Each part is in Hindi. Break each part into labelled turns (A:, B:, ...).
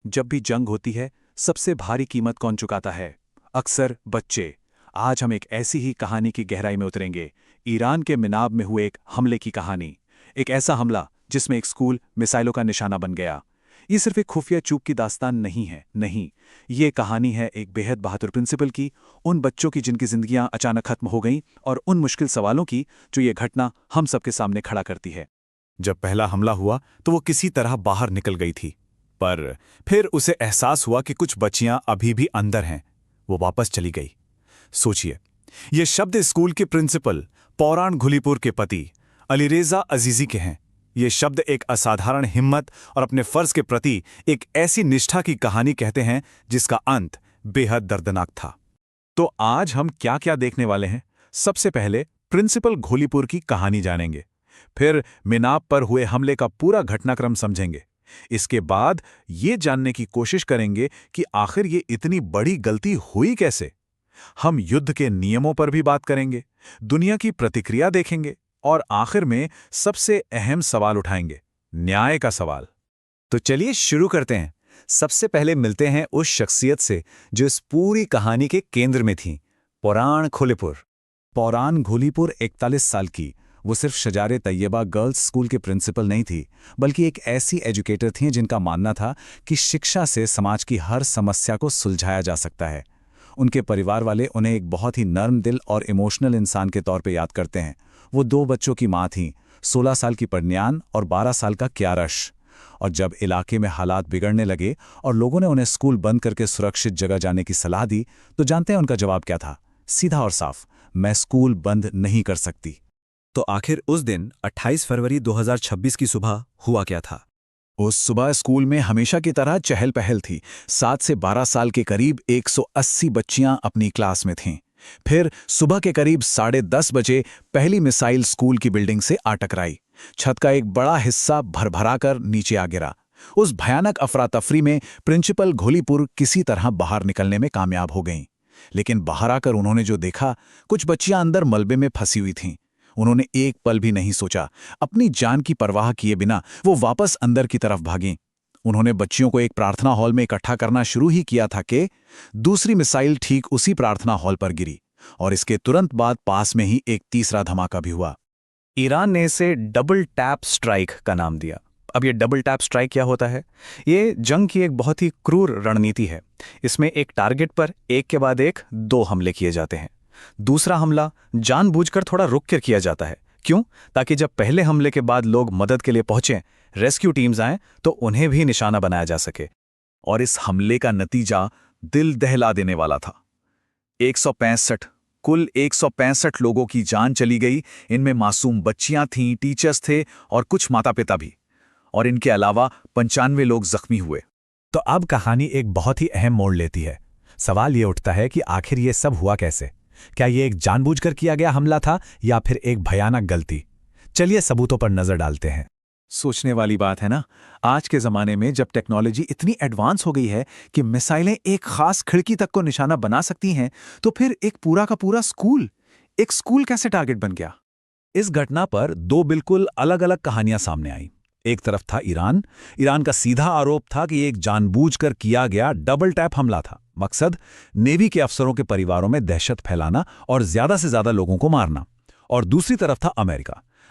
A: जब भी जंग होती है, सबसे भारी कीमत कौन चुकाता है? अक्सर बच्चे। आज हम एक ऐसी ही कहानी की गहराई में उतरेंगे। ईरान के मिनाब में हुए एक हमले की कहानी। एक ऐसा हमला जिसमें एक स्कूल मिसाइलों का निशाना बन गया। ये सिर्फ एक खुफिया चूक की दास्तान नहीं है, नहीं। ये कहानी है एक बेहद बहादुर प्रिंसिपल की, उन बच्चों की जिनकी जिंदगियां अचानक खत्म हो गईं, और उन मुश्किल सवालों की जो ये घटना हम सबके सामने खड़ा करती है।
B: जब पहला हमला हुआ तो वो किसी तरह बाहर निकल गई थी, पर फिर उसे एहसास हुआ कि कुछ बच्चियां अभी भी अंदर हैं। वो वापस चली गई। सोचिए, ये शब्द स्कूल के प्रिंसिपल पौराण घुलीपुर के पति अलीरेजा अजीजी के हैं। ये शब्द एक असाधारण हिम्मत और अपने फर्ज के प्रति एक ऐसी निष्ठा की कहानी कहते हैं जिसका अंत बेहद दर्दनाक था। तो आज हम क्या क्या देखने वाले हैं? सबसे पहले प्रिंसिपल घोलीपुर की कहानी जानेंगे, फिर मिनाब पर हुए हमले का पूरा घटनाक्रम समझेंगे। इसके बाद ये जानने की कोशिश करेंगे कि आखिर ये इतनी बड़ी गलती हुई कैसे। हम युद्ध के नियमों पर भी बात करेंगे, दुनिया की प्रतिक्रिया देखेंगे और आखिर में सबसे अहम सवाल उठाएंगे, न्याय का सवाल। तो चलिए शुरू करते हैं। सबसे पहले मिलते हैं उस शख्सियत से जो इस पूरी कहानी के केंद्र में थी, पौराण घोलीपुर। पौराण घोलीपुर 41 साल की वो सिर्फ शजारे तैयबा गर्ल्स स्कूल के प्रिंसिपल नहीं थी, बल्कि एक ऐसी एजुकेटर थीं जिनका मानना था कि शिक्षा से समाज की हर समस्या को सुलझाया जा सकता है। उनके परिवार वाले उन्हें एक बहुत ही नर्म दिल और इमोशनल इंसान के तौर पे याद करते हैं। वो 2 बच्चों की माँ थीं, 16 साल की प्रज्ञान और 12 साल का क्यारश। और जब इलाके में हालात बिगड़ने लगे और लोगों ने उन्हें स्कूल बंद करके सुरक्षित जगह जाने की सलाह दी, तो जानते हैं उनका जवाब क्या था? सीधा और साफ, मैं स्कूल बंद नहीं कर सकती। तो आखिर उस दिन 28 फरवरी 2026 की सुबह हुआ क्या था? उस सुबह स्कूल में हमेशा की तरह चहल पहल थी। 7 से 12 साल के करीब 180 बच्चियां अपनी क्लास में थीं। फिर सुबह के करीब 10:30 बजे पहली मिसाइल स्कूल की बिल्डिंग से आ टकराई। छत का एक बड़ा हिस्सा भरभराकर नीचे आ गिरा। उस भयानक अफरा तफरी में प्रिंसिपल घोलीपुर किसी तरह बाहर निकलने में कामयाब हो गईं। लेकिन बाहर आकर उन्होंने जो देखा, कुछ बच्चियां अंदर मलबे में फंसी हुई थीं। उन्होंने एक पल भी नहीं सोचा। अपनी जान की परवाह किए बिना वो वापस अंदर की तरफ भागीं। उन्होंने बच्चियों को एक प्रार्थना हॉल में इकट्ठा करना शुरू ही किया था कि दूसरी मिसाइल ठीक उसी प्रार्थना हॉल पर गिरी, और इसके तुरंत बाद पास में ही एक तीसरा धमाका भी हुआ। ईरान ने इसे डबल टैप स्ट्राइक का नाम दिया। अब ये डबल टैप स्ट्राइक क्या होता है? ये जंग की एक बहुत ही क्रूर रणनीति है। इसमें एक टारगेट पर एक के बाद एक 2 हमले किए जाते हैं। दूसरा हमला जानबूझकर थोड़ा रुक कर किया जाता है। क्यों? ताकि जब पहले हमले के बाद लोग मदद के लिए पहुंचें, रेस्क्यू टीम्स आएं, तो उन्हें भी निशाना बनाया जा सके। और इस हमले का नतीजा दिल दहला देने वाला था। 165 कुल 165 लोगों की जान चली गई। इनमें मासूम बच्चियां थीं, टीचर्स थे और कुछ माता पिता भी। और इनके अलावा 95 लोग जख्मी हुए। तो अब कहानी एक बहुत ही अहम मोड़ लेती है। सवाल ये उठता है कि आखिर ये सब हुआ कैसे? क्या ये एक जानबूझकर किया गया हमला था या फिर एक भयानक गलती? चलिए सबूतों पर नजर डालते हैं। सोचने वाली बात है ना, आज के जमाने में जब टेक्नोलॉजी इतनी एडवांस हो गई है कि मिसाइलें एक खास खिड़की तक को निशाना बना सकती हैं, तो फिर एक पूरा का पूरा एक स्कूल कैसे टारगेट बन गया? इस घटना पर 2 बिल्कुल अलग अलग कहानियां सामने आई। एक तरफ था ईरान का सीधा आरोप था कि एक जानबूझकर किया गया डबल टैप हमला था। मकसद नेवी के अफसरों के परिवारों में दहशत फैलाना और ज्यादा से ज्यादा लोगों को मारना। और दूसरी तरफ था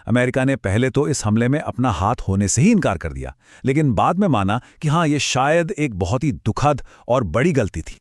B: अमेरिका ने पहले तो इस हमले में अपना हाथ होने से ही इनकार कर दिया, लेकिन बाद में माना कि हाँ, ये शायद एक बहुत ही दुखद और बड़ी गलती थी।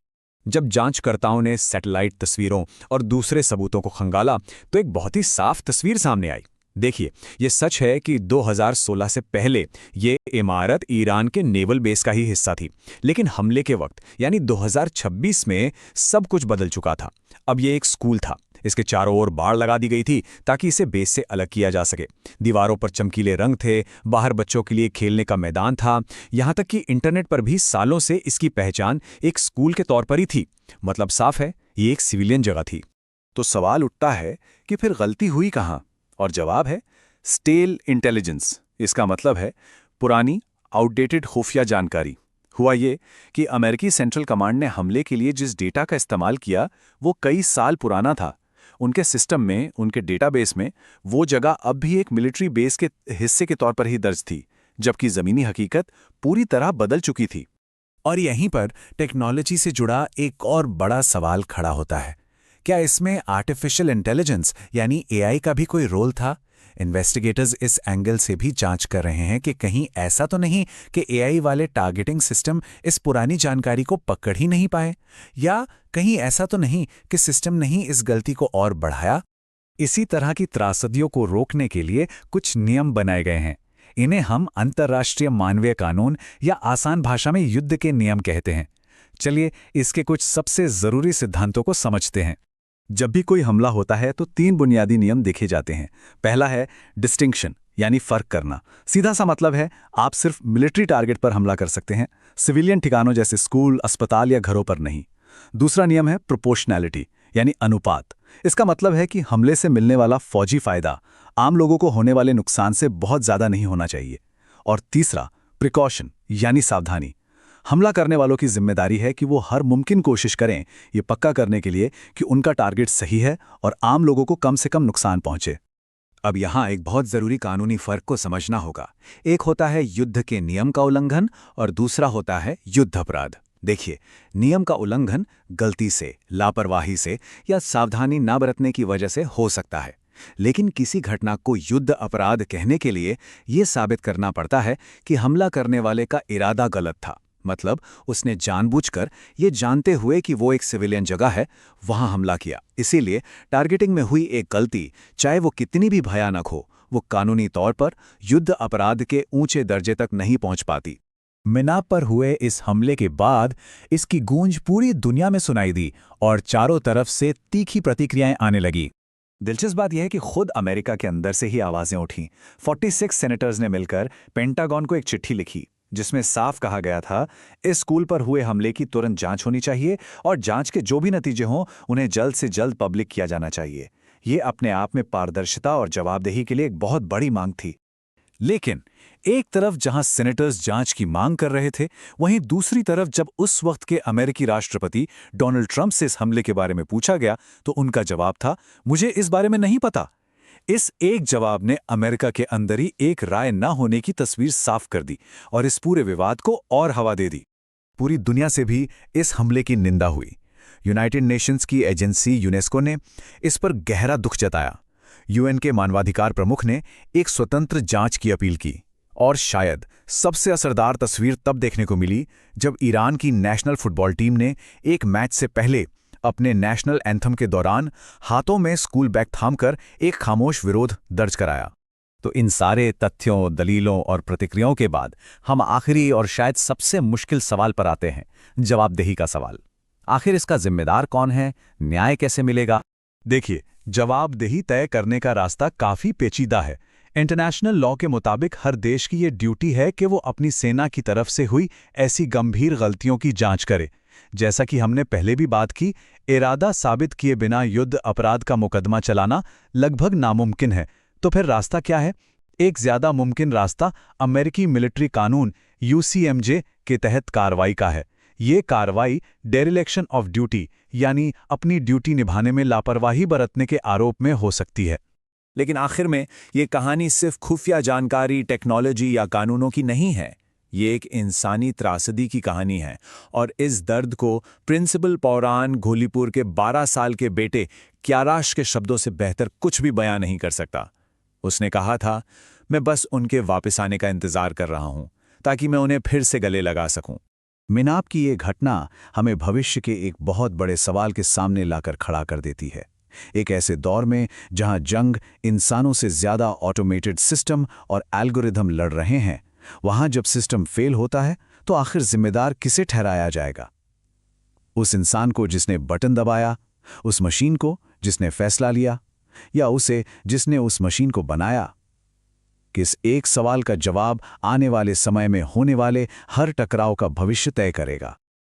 B: जब जांचकर्ताओं ने सैटेलाइट तस्वीरों और दूसरे सबूतों को खंगाला, तो एक बहुत ही साफ तस्वीर सामने आई। देखिए, ये सच है कि 2016 से पहले ये इमारत ईरान के नेवल बेस का ही हिस्सा थी, लेकिन हमले के वक्त यानी 2026 में सब कुछ बदल चुका था। अब ये एक स्कूल था। इसके चारों ओर बाड़ लगा दी गई थी ताकि इसे बेस से अलग किया जा सके। दीवारों पर चमकीले रंग थे, बाहर बच्चों के लिए खेलने का मैदान था, यहाँ तक कि इंटरनेट पर भी सालों से इसकी पहचान एक स्कूल के तौर पर ही थी। मतलब साफ है, ये एक सिविलियन जगह थी। तो सवाल उठता है कि फिर गलती हुई कहाँ? और जवाब है स्टेल इंटेलिजेंस। इसका मतलब है पुरानी आउटडेटेड खुफिया जानकारी। हुआ ये कि अमेरिकी सेंट्रल कमांड ने हमले के लिए जिस डेटा का इस्तेमाल किया वो कई साल पुराना था। उनके सिस्टम में, उनके डेटाबेस में वो जगह अब भी एक मिलिट्री बेस के हिस्से के तौर पर ही दर्ज थी, जबकि ज़मीनी हकीकत पूरी तरह बदल चुकी थी। और यहीं पर टेक्नोलॉजी से जुड़ा एक और बड़ा सवाल खड़ा होता है। क्या इसमें आर्टिफिशियल इंटेलिजेंस यानी एआई का भी कोई रोल था? इन्वेस्टिगेटर्स इस एंगल से भी जांच कर रहे हैं कि कहीं ऐसा तो नहीं कि एआई वाले टारगेटिंग सिस्टम इस पुरानी जानकारी को पकड़ ही नहीं पाए, या कहीं ऐसा तो नहीं कि सिस्टम ने ही इस गलती को और बढ़ाया। इसी तरह की त्रासदियों को रोकने के लिए कुछ नियम बनाए गए हैं। इन्हें हम अंतर्राष्ट्रीय मानवीय कानून या आसान भाषा में युद्ध के नियम कहते हैं। चलिए इसके कुछ सबसे जरूरी सिद्धांतों को समझते हैं। जब भी कोई हमला होता है तो 3 बुनियादी नियम देखे जाते हैं। पहला है डिस्टिंक्शन यानी फर्क करना। सीधा सा मतलब है आप सिर्फ मिलिट्री टारगेट पर हमला कर सकते हैं, सिविलियन ठिकानों जैसे स्कूल, अस्पताल या घरों पर नहीं। दूसरा नियम है प्रोपोर्शनैलिटी यानी अनुपात। इसका मतलब है कि हमले से मिलने वाला फौजी फायदा आम लोगों को होने वाले नुकसान से बहुत ज्यादा नहीं होना चाहिए। और तीसरा प्रिकॉशन यानी सावधानी। हमला करने वालों की जिम्मेदारी है कि वो हर मुमकिन कोशिश करें ये पक्का करने के लिए कि उनका टारगेट सही है और आम लोगों को कम से कम नुकसान पहुंचे। अब यहाँ एक बहुत जरूरी कानूनी फर्क को समझना होगा। एक होता है युद्ध के नियम का उल्लंघन और दूसरा होता है युद्ध अपराध। देखिए, नियम का उल्लंघन गलती से, लापरवाही से या सावधानी न बरतने की वजह से हो सकता है, लेकिन किसी घटना को युद्ध अपराध कहने के लिए यह साबित करना पड़ता है कि हमला करने वाले का इरादा गलत था। मतलब उसने जानबूझकर, ये जानते हुए कि वो एक सिविलियन जगह है, वहां हमला किया। इसीलिए टारगेटिंग में हुई एक गलती, चाहे वो कितनी भी भयानक हो, वो कानूनी तौर पर युद्ध अपराध के ऊंचे दर्जे तक नहीं पहुंच पाती। मिनाब पर हुए इस हमले के बाद इसकी गूंज पूरी दुनिया में सुनाई दी और चारों तरफ से तीखी प्रतिक्रियाएं आने लगी। दिलचस्प बात यह है कि खुद अमेरिका के अंदर से ही आवाजें उठीं। 46 सेनेटर्स ने मिलकर पेंटागन को एक चिट्ठी लिखी जिसमें साफ कहा गया था इस स्कूल पर हुए हमले की तुरंत जांच होनी चाहिए और जांच के जो भी नतीजे हों उन्हें जल्द से जल्द पब्लिक किया जाना चाहिए। ये अपने आप में पारदर्शिता और जवाबदेही के लिए एक बहुत बड़ी मांग थी। लेकिन एक तरफ जहां सेनेटर्स जांच की मांग कर रहे थे, वहीं दूसरी तरफ जब उस वक्त के अमेरिकी राष्ट्रपति डोनाल्ड ट्रंप से इस हमले के बारे में पूछा गया तो उनका जवाब था, मुझे इस बारे में नहीं पता। इस एक जवाब ने अमेरिका के अंदर ही एक राय न होने की तस्वीर साफ कर दी और इस पूरे विवाद को और हवा दे दी। पूरी दुनिया से भी इस हमले की निंदा हुई। यूनाइटेड नेशंस की एजेंसी यूनेस्को ने इस पर गहरा दुख जताया। यूएन के मानवाधिकार प्रमुख ने एक स्वतंत्र जांच की अपील की। और शायद सबसे असरदार तस्वीर तब देखने को मिली जब ईरान की नेशनल फुटबॉल टीम ने एक मैच से पहले अपने नेशनल एंथम के दौरान हाथों में स्कूल बैग थामकर एक खामोश विरोध दर्ज कराया। तो इन सारे तथ्यों, दलीलों और प्रतिक्रियाओं के बाद हम आखिरी और शायद सबसे मुश्किल सवाल पर आते हैं, जवाबदेही का सवाल। आखिर इसका जिम्मेदार कौन है? न्याय कैसे मिलेगा? देखिए, जवाबदेही तय करने का रास्ता काफी पेचीदा है। इंटरनेशनल लॉ के मुताबिक हर देश की ये ड्यूटी है कि वो अपनी सेना की तरफ से हुई ऐसी गंभीर गलतियों की जांच करे। जैसा कि हमने पहले भी बात की, इरादा साबित किए बिना युद्ध अपराध का मुकदमा चलाना लगभग नामुमकिन है। तो फिर रास्ता क्या है? एक ज्यादा मुमकिन रास्ता अमेरिकी मिलिट्री कानून UCMJ के तहत कार्रवाई का है। ये कार्रवाई डेरिलेक्शन ऑफ ड्यूटी यानी अपनी ड्यूटी निभाने में लापरवाही बरतने के आरोप में हो सकती है। लेकिन आखिर में ये कहानी सिर्फ खुफिया जानकारी, टेक्नोलॉजी या कानूनों की नहीं है। ये एक इंसानी त्रासदी की कहानी है और इस दर्द को प्रिंसिपल पौरान घोलीपुर के 12 साल के बेटे क्याराश के शब्दों से बेहतर कुछ भी बयां नहीं कर सकता। उसने कहा था, मैं बस उनके वापस आने का इंतजार कर रहा हूं ताकि मैं उन्हें फिर से गले लगा सकूं। मिनाब की ये घटना हमें भविष्य के एक बहुत बड़े सवाल के सामने लाकर खड़ा कर देती है। एक ऐसे दौर में जहां जंग इंसानों से ज्यादा ऑटोमेटेड सिस्टम और एल्गोरिथम लड़ रहे हैं, वहां जब सिस्टम फेल होता है तो आखिर जिम्मेदार किसे ठहराया जाएगा? उस इंसान को जिसने बटन दबाया, उस मशीन को जिसने फैसला लिया, या उसे जिसने उस मशीन को बनाया? किस एक सवाल का जवाब आने वाले समय में होने वाले हर टकराव का भविष्य तय करेगा।